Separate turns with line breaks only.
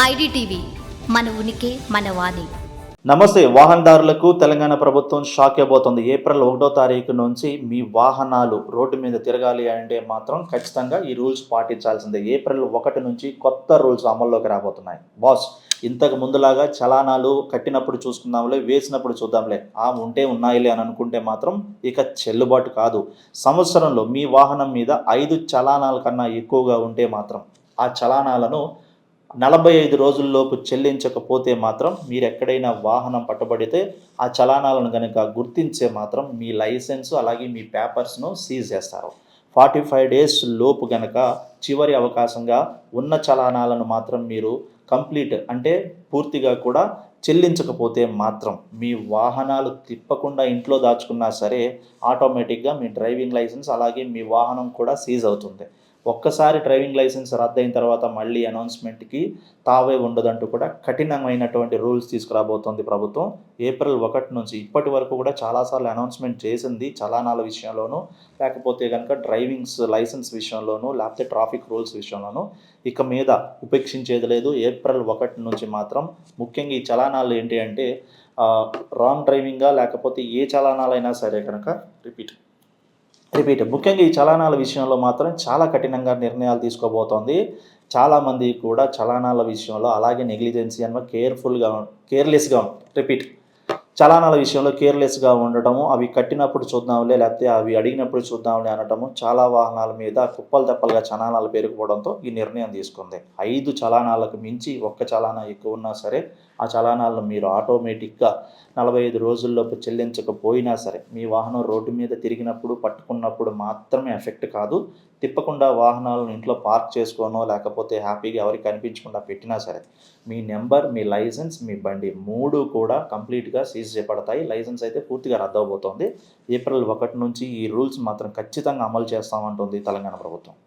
IDTV మన ఉనికి మన వాణి.
నమస్తే. వాహనదారులకు తెలంగాణ ప్రభుత్వం షాక్ ఇవ్వబోతోంది. ఏప్రిల్ 1వ తారీఖు నుంచి మీ వాహనాలు రోడ్డు మీద తిరగాలి అంటే మాత్రం ఖచ్చితంగా ఈ రూల్స్ పాటించాల్సిందే. ఏప్రిల్ 1 నుంచి కొత్త రూల్స్ అమల్లోకి రాబోతున్నాయి. బాస్, ఇంతకు ముందులాగా చలానాలు కట్టినప్పుడు చూసుకుందాంలే, వేసినప్పుడు చూద్దాంలే, ఉంటే ఉన్నాయిలే అని అనుకుంటే మాత్రం ఇక చెల్లుబాటు కాదు. సంవత్సరంలో మీ వాహనం మీద 5 చలానాల కన్నా ఎక్కువగా ఉంటే మాత్రం ఆ చలానాలను 45 రోజుల్లోపు చెల్లించకపోతే మాత్రం మీరు ఎక్కడైనా వాహనం పట్టబడితే ఆ చలానాలను కనుక గుర్తించే మాత్రం మీ లైసెన్సు అలాగే మీ పేపర్స్ను సీజ్ చేస్తారు. 45 డేస్ లోపు కనుక చివరి అవకాశంగా ఉన్న చలానాలను మాత్రం మీరు కంప్లీట్ అంటే పూర్తిగా కూడా చెల్లించకపోతే మాత్రం మీ వాహనాలు తిప్పకుండా ఇంట్లో దాచుకున్నా సరే ఆటోమేటిక్గా మీ డ్రైవింగ్ లైసెన్స్ అలాగే మీ వాహనం కూడా సీజ్ అవుతుంది. ఒక్కసారి డ్రైవింగ్ లైసెన్స్ రద్దయిన తర్వాత మళ్ళీ అనౌన్స్మెంట్కి తావే ఉండదంటూ కూడా కఠినమైనటువంటి రూల్స్ తీసుకురాబోతోంది ప్రభుత్వం. ఏప్రిల్ 1 నుంచి ఇప్పటి వరకు కూడా చాలాసార్లు అనౌన్స్మెంట్ చేసింది చలానాల విషయంలోనూ, లేకపోతే కనుక డ్రైవింగ్స్ లైసెన్స్ విషయంలోనూ, లేకపోతే ట్రాఫిక్ రూల్స్ విషయంలోనూ. ఇక మీద ఉపేక్షించేది లేదు. ఏప్రిల్ 1 నుంచి మాత్రం ముఖ్యంగా ఈ చలానాలు ఏంటి అంటే రాంగ్ డ్రైవింగా లేకపోతే ఏ చలానాలైనా సరే కనుక రిపీట్ ముఖ్యంగా ఈ చలానాల విషయంలో మాత్రం చాలా కఠినంగా నిర్ణయాలు తీసుకోబోతోంది. చాలామంది కూడా చలానాల విషయంలో అలాగే నెగ్లిజెన్సీ అన్న కేర్లెస్గా చలానాల విషయంలో కేర్లెస్గా ఉండటము, అవి కట్టినప్పుడు చూద్దాంలే లేకపోతే అవి అడిగినప్పుడు చూద్దాంలే అనటము, చాలా వాహనాల మీద కుప్పలు తెప్పలుగా చలానాలు పెరిగిపోవడంతో ఈ నిర్ణయం తీసుకుంది. 5 చలానాలకు మించి ఒక్క చలానా ఎక్కువ ఉన్నా సరే ఆ చలానాలను మీరు ఆటోమేటిక్గా 45 రోజుల్లోపు చెల్లించకపోయినా సరే మీ వాహనం రోడ్డు మీద తిరిగినప్పుడు పట్టుకున్నప్పుడు మాత్రమే ఎఫెక్ట్ కాదు. తిప్పకుండా వాహనాలను ఇంట్లో పార్క్ చేసుకోనో లేకపోతే హ్యాపీగా ఎవరికి కనిపించకుండా పెట్టినా సరే మీ నెంబర్, మీ లైసెన్స్, మీ బండి 3 కూడా కంప్లీట్గా సీజ్ చేయబడతాయి. లైసెన్స్ అయితే పూర్తిగా రద్దవబోతోంది. ఏప్రిల్ 1 నుంచి ఈ రూల్స్ మాత్రం ఖచ్చితంగా అమలు చేస్తామంటుంది తెలంగాణ ప్రభుత్వం.